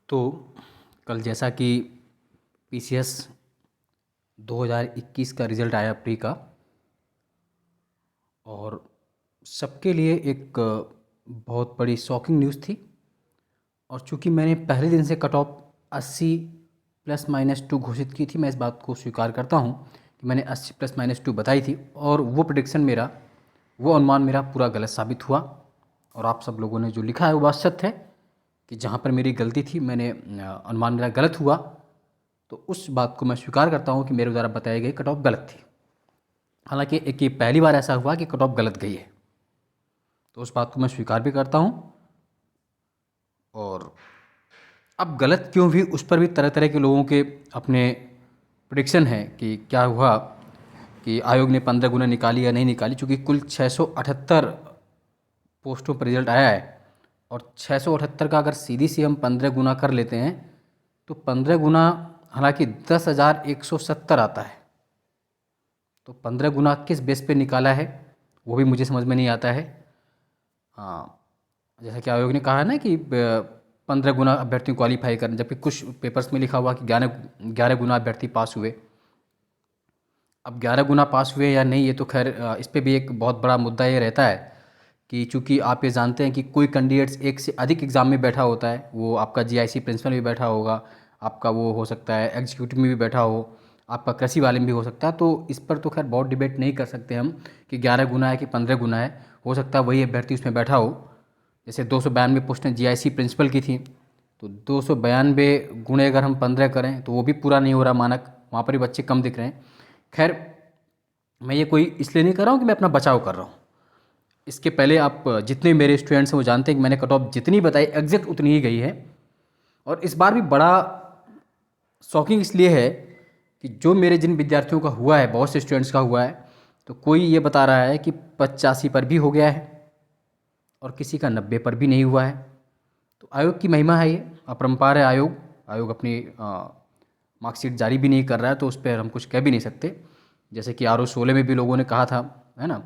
तो कल जैसा कि पीसीएस 2021 का रिज़ल्ट आया प्री का, और सबके लिए एक बहुत बड़ी शॉकिंग न्यूज़ थी। और चूंकि मैंने पहले दिन से कट ऑफ 80 +- 2 घोषित की थी, मैं इस बात को स्वीकार करता हूँ कि मैंने 80 +- 2 बताई थी, और वो प्रेडिक्शन मेरा, वो अनुमान मेरा पूरा गलत साबित हुआ। और आप सब लोगों ने जो लिखा है वो बात सत्य है कि जहाँ पर मेरी गलती थी, मैंने अनुमान मेरा गलत हुआ, तो उस बात को मैं स्वीकार करता हूँ कि मेरे द्वारा बताई गई कट ऑफ गलत थी। हालांकि एक ये पहली बार ऐसा हुआ कि कट ऑफ गलत गई है, तो उस बात को मैं स्वीकार भी करता हूँ। और अब गलत क्यों भी, उस पर भी तरह तरह के लोगों के अपने प्रेडिक्शन है कि क्या हुआ, कि आयोग ने 15 गुना निकाली या नहीं निकाली। चूँकि कुल 678 पोस्टों पर रिजल्ट आया है, और 678 का अगर सीधी सी हम 15 गुना कर लेते हैं तो 15 गुना, हालांकि 10,170 आता है, तो 15 गुना किस बेस पे निकाला है वो भी मुझे समझ में नहीं आता है। हाँ, जैसा कि आयोग ने कहा है ना कि 15 गुना अभ्यर्थी क्वालिफाई करने, जबकि कुछ पेपर्स में लिखा हुआ कि 11 गुना अभ्यर्थी पास हुए। अब 11 गुना पास हुए या नहीं, ये तो खैर इस पे भी एक बहुत बड़ा मुद्दा ये रहता है कि चूंकि आप ये जानते हैं कि कोई कैंडिडेट्स एक से अधिक एग्ज़ाम में बैठा होता है, वो आपका जीआईसी प्रिंसिपल भी बैठा होगा, आपका वो हो सकता है एग्जीक्यूटिव में भी बैठा हो, आपका कृषि वाले में भी हो सकता है। तो इस पर तो खैर बहुत डिबेट नहीं कर सकते हम कि 11 गुना है कि 15 गुना है, हो सकता है वही अभ्यर्थी उसमें बैठा हो। जैसे 292 पोस्टें जीआईसी प्रिंसिपल की थी, तो 292 गुणे अगर हम 15 करें तो वो भी पूरा नहीं हो रहा मानक, वहाँ पर भी बच्चे कम दिख रहे हैं। खैर, मैं ये कोई इसलिए नहीं कर रहा हूँ कि मैं अपना बचाव कर रहा हूँ। इसके पहले आप जितने मेरे स्टूडेंट्स हैं वो जानते हैं कि मैंने कट ऑफ जितनी बताई एग्जैक्ट उतनी ही गई है। और इस बार भी बड़ा शॉकिंग इसलिए है कि जो मेरे जिन विद्यार्थियों का हुआ है, बहुत से स्टूडेंट्स का हुआ है, तो कोई ये बता रहा है कि 85 पर भी हो गया है, और किसी का 90 पर भी नहीं हुआ है। तो आयोग की महिमा है, ये अपरंपार है। आयोग अपनी मार्कशीट जारी भी नहीं कर रहा है, तो उस पर हम कुछ कह भी नहीं सकते। जैसे कि RO 16 में भी लोगों ने कहा था, है ना,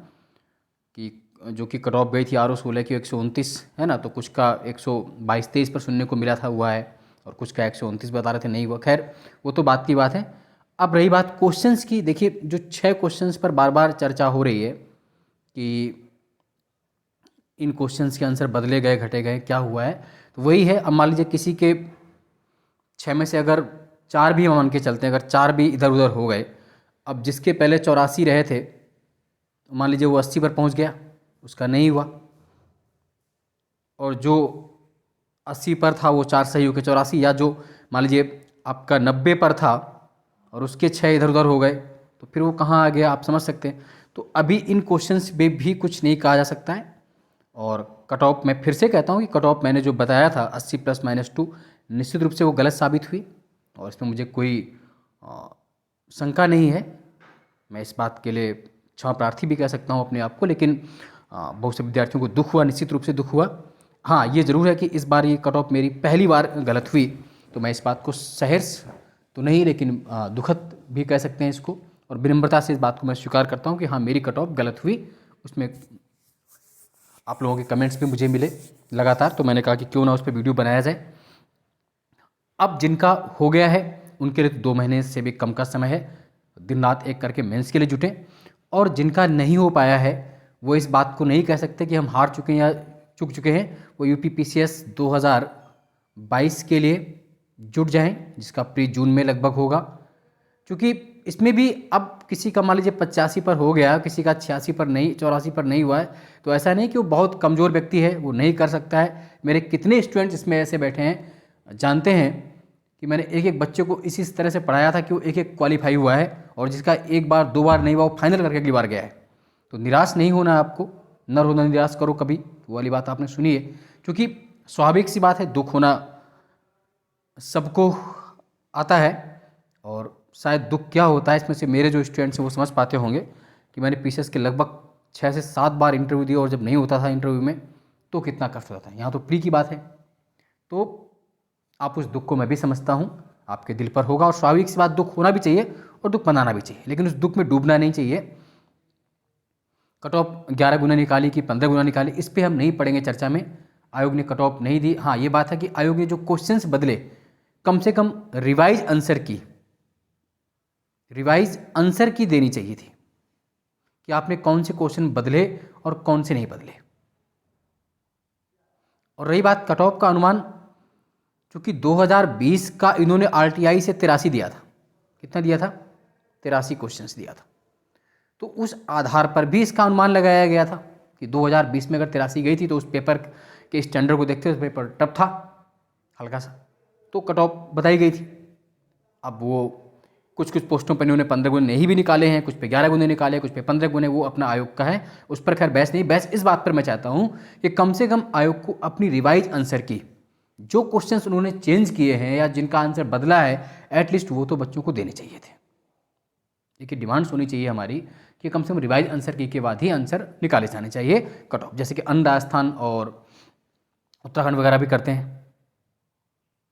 कि जो कि कट ऑफ गई थी RO 16 की 129, है ना, तो कुछ का 122-23 पर सुनने को मिला था हुआ है, और कुछ का 129 बता रहे थे नहीं हुआ। खैर, वो तो बात की बात है। अब रही बात क्वेश्चंस की, देखिए जो 6 क्वेश्चंस पर बार बार चर्चा हो रही है कि इन क्वेश्चंस के आंसर बदले गए, घटे गए, क्या हुआ है, तो वही है। अब मान लीजिए किसी के 6 में से अगर 4 भी मान के चलते हैं, अगर 4 भी इधर उधर हो गए, अब जिसके पहले 84 रहे थे, तो मान लीजिए वो 80 पर पहुंच गया, उसका नहीं हुआ, और जो 80 पर था वो 4 सही हो के 84, या जो मान लीजिए आपका 90 पर था और उसके 6 इधर उधर हो गए, तो फिर वो कहाँ आ गया, आप समझ सकते हैं। तो अभी इन क्वेश्चंस में भी कुछ नहीं कहा जा सकता है। और कट ऑफ, मैं फिर से कहता हूँ कि कट ऑफ मैंने जो बताया था 80 +- 2, निश्चित रूप से वो गलत साबित हुई, और इसमें मुझे कोई अ, शंका नहीं है। मैं इस बात के लिए क्षमा प्रार्थी भी कह सकता हूँ अपने आप को, लेकिन बहुत से विद्यार्थियों को दुख हुआ, निश्चित रूप से दुख हुआ। हाँ, ये ज़रूर है कि इस बार ये कट ऑफ मेरी पहली बार गलत हुई, तो मैं इस बात को सहर्ष तो नहीं, लेकिन दुखद भी कह सकते हैं इसको, और विनम्रता से इस बात को मैं स्वीकार करता हूँ कि हाँ, मेरी कट ऑफ गलत हुई। उसमें आप लोगों के कमेंट्स भी मुझे मिले लगातार, तो मैंने कहा कि क्यों ना उस पर वीडियो बनाया जाए। अब जिनका हो गया है उनके लिए तो 2 महीने से भी कम का समय है, दिन रात एक करके मेंस के लिए जुटें। और जिनका नहीं हो पाया है वो इस बात को नहीं कह सकते कि हम हार चुके हैं या चूक चुके हैं, वो यूपी पीसीएस 2022 के लिए जुट जाएं, जिसका प्री जून में लगभग होगा। क्योंकि इसमें भी अब किसी का मान लीजिए 85 पर हो गया, किसी का 86 पर नहीं, 84 पर नहीं हुआ है, तो ऐसा नहीं कि वो बहुत कमज़ोर व्यक्ति है, वो नहीं कर सकता है। मेरे कितने स्टूडेंट्स इसमें ऐसे बैठे हैं, जानते हैं कि मैंने एक एक बच्चे को इसी तरह से पढ़ाया था कि वो एक एक क्वालिफाई हुआ है, और जिसका एक बार 2 बार नहीं हुआ वो फाइनल करके अगली बार गया है। तो निराश नहीं होना आपको, न रोना निराश करो कभी, वो वाली बात आपने सुनी है। क्योंकि स्वाभाविक सी बात है, दुख होना सबको आता है, और शायद दुख क्या होता है इसमें से मेरे जो स्टूडेंट्स हैं वो समझ पाते होंगे कि मैंने पीसीएस के लगभग 6 से 7 बार इंटरव्यू दिया, और जब नहीं होता था इंटरव्यू में तो कितना कष्ट होता था। यहाँ तो प्री की बात है, तो आप उस दुख को मैं भी समझता हूँ, आपके दिल पर होगा, और स्वाभाविक सी बात, दुख होना भी चाहिए और दुख मनाना भी चाहिए, लेकिन उस दुख में डूबना नहीं चाहिए। कट ऑफ 11 गुना निकाली कि 15 गुना निकाली, इस पर हम नहीं पड़ेंगे चर्चा में। आयोग ने कट ऑफ नहीं दी। हाँ, ये बात है कि आयोग ने जो क्वेश्चंस बदले, कम से कम रिवाइज आंसर की देनी चाहिए थी कि आपने कौन से क्वेश्चन बदले और कौन से नहीं बदले। और रही बात कट ऑफ का अनुमान, क्योंकि 2020 का इन्होंने आरटीआई से 83 दिया था। कितना दिया था? 83 क्वेश्चंस दिया था। तो उस आधार पर भी इसका अनुमान लगाया गया था कि 2020 में अगर 83 गई थी तो उस पेपर के स्टैंडर्ड को देखते हुए पेपर टफ था हल्का सा, तो कट ऑफ बताई गई थी। अब वो कुछ पोस्टों पर इन्होंने 15 गुने नहीं भी निकाले हैं, कुछ पे 11 गुने निकाले, कुछ पे 15 गुने, वो अपना आयोग का है, उस पर खैर बहस नहीं। बहस इस बात पर मैं चाहता हूँ कि कम से कम आयोग को अपनी रिवाइज आंसर की जो क्वेश्चंस उन्होंने चेंज किए हैं या जिनका आंसर बदला है, एटलीस्ट वो तो बच्चों को देने चाहिए थे। देखिए, डिमांड्स होनी चाहिए हमारी कि कम से कम रिवाइज आंसर की के बाद ही आंसर निकाले जाने चाहिए कट ऑफ, जैसे कि अन्य राजस्थान और उत्तराखंड वगैरह भी करते हैं।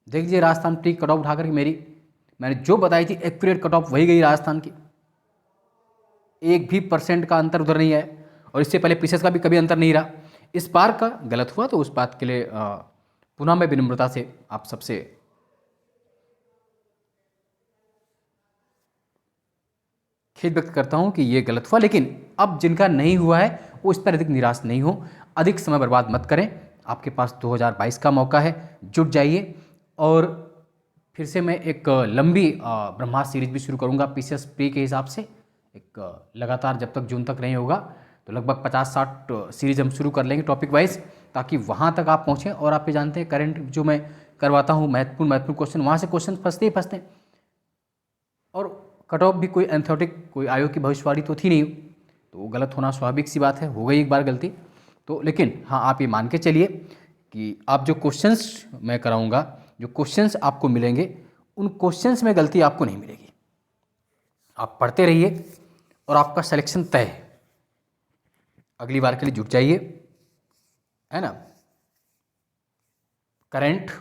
देख लीजिए, राजस्थान की कट ऑफ उठाकर मैंने जो बताई थी एक्यूरेट कट ऑफ वही गई राजस्थान की, 1 भी % का अंतर उधर नहीं है, और इससे पहले प्रीसेस का भी कभी अंतर नहीं रहा। इस बार का गलत हुआ तो उस बात के लिए पुनः मैं विनम्रता से आप सबसे खेद व्यक्त करता हूं कि ये गलत हुआ। लेकिन अब जिनका नहीं हुआ है वो इस पर अधिक निराश नहीं हो, अधिक समय बर्बाद मत करें। आपके पास 2022 का मौका है, जुट जाइए। और फिर से मैं एक लंबी ब्रह्मास्त्र सीरीज भी शुरू करूंगा पीसीएस प्री के हिसाब से, एक लगातार जब तक जून तक नहीं होगा तो लगभग 50-60 सीरीज हम शुरू कर लेंगे टॉपिक वाइज, ताकि वहाँ तक आप पहुँचें। और आप ये जानते हैं करंट जो मैं करवाता हूँ महत्वपूर्ण क्वेश्चन, वहाँ से क्वेश्चन फंसते ही फंसते हैं। और कट ऑफ भी कोई एंथोटिक, कोई आयोग की भविष्यवाणी तो थी नहीं, तो वो गलत होना स्वाभाविक सी बात है, हो गई एक बार गलती तो। लेकिन हाँ, आप ये मान के चलिए कि आप जो क्वेश्चंस मैं कराऊंगा, जो क्वेश्चंस आपको मिलेंगे, उन क्वेश्चंस में गलती आपको नहीं मिलेगी। आप पढ़ते रहिए और आपका सिलेक्शन तय है। अगली बार के लिए जुट जाइए, है ना। करंट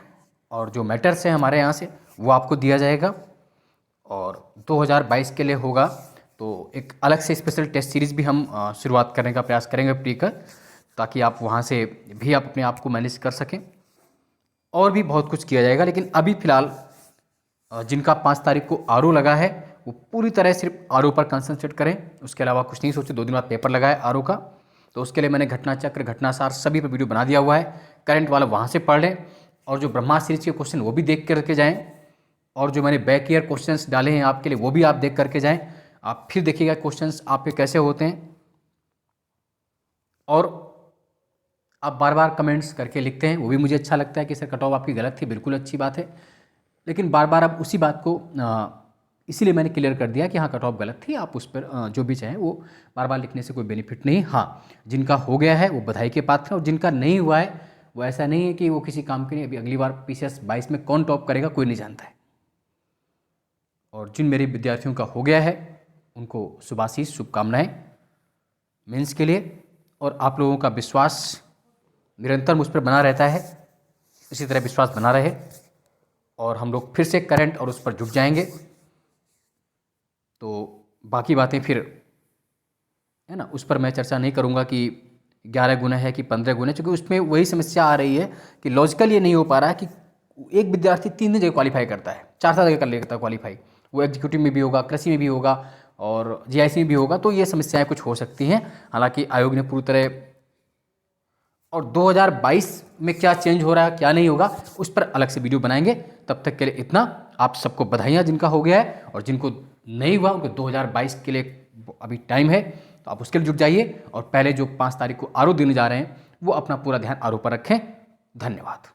और जो मैटर्स हैं हमारे यहाँ से वो आपको दिया जाएगा। और 2022 के लिए होगा तो एक अलग से स्पेशल टेस्ट सीरीज़ भी हम शुरुआत करने का प्रयास करेंगे प्री का, ताकि आप वहाँ से भी आप अपने आप को मैनेज कर सकें। और भी बहुत कुछ किया जाएगा, लेकिन अभी फ़िलहाल जिनका 5 तारीख को आरओ लगा है वो पूरी तरह सिर्फ आरओ पर कंसंट्रेट करें, उसके अलावा कुछ नहीं सोचे। 2 दिन बाद पेपर लगा है आरओ का, तो उसके लिए मैंने घटना चक्र, घटनासार सभी पर वीडियो बना दिया हुआ है। करंट वाला वहाँ से पढ़ लें, और जो ब्रह्मास्त्र सीरीज के क्वेश्चन वो भी देख करके जाएँ, और जो मैंने बैक ईयर क्वेश्चंस डाले हैं आपके लिए वो भी आप देख करके जाएं। आप फिर देखिएगा क्वेश्चंस आपके कैसे होते हैं। और आप बार बार कमेंट्स करके लिखते हैं, वो भी मुझे अच्छा लगता है कि सर कट ऑफ आपकी गलत थी, बिल्कुल अच्छी बात है। लेकिन बार बार अब उसी बात को इसीलिए मैंने क्लियर कर दिया कि हाँ कट ऑफ गलत थी, आप उस पर जो भी चाहें वो बार बार लिखने से कोई बेनिफिट नहीं। हाँ, जिनका हो गया है वो बधाई के पात्र हैं, और जिनका नहीं हुआ है वो ऐसा नहीं है कि वो किसी काम के नहीं। अभी अगली बार पीसीएस 22 में कौन टॉप करेगा कोई नहीं जानता है। और जिन मेरे विद्यार्थियों का हो गया है उनको शुभाशीष, शुभकामनाएं मेंस के लिए। और आप लोगों का विश्वास निरंतर मुझ पर बना रहता है, इसी तरह विश्वास बना रहे, और हम लोग फिर से करंट और उस पर जुट जाएंगे। तो बाकी बातें फिर, है ना, उस पर मैं चर्चा नहीं करूँगा कि 11 गुना है कि 15 गुना, क्योंकि उसमें वही समस्या आ रही है कि लॉजिकल ये नहीं हो पा रहा है कि एक विद्यार्थी 3 जगह क्वालिफाई करता है, 4 जगह कर लेता है क्वालिफाई। वो एग्जीक्यूटिव में भी होगा, कृषि में भी होगा, और जीआईसी में भी होगा। तो ये समस्याएं कुछ हो सकती हैं। हालांकि आयोग ने पूरी तरह, और 2022 में क्या चेंज हो रहा है क्या नहीं होगा उस पर अलग से वीडियो बनाएंगे। तब तक के लिए इतना, आप सबको बधाइयाँ जिनका हो गया है, और जिनको नहीं हुआ उनको 2022 के लिए अभी टाइम है, तो आप उसके लिए जुट जाइए। और पहले जो 5 तारीख को आरओ देने जा रहे हैं वो अपना पूरा ध्यान आरओ पर रखें। धन्यवाद।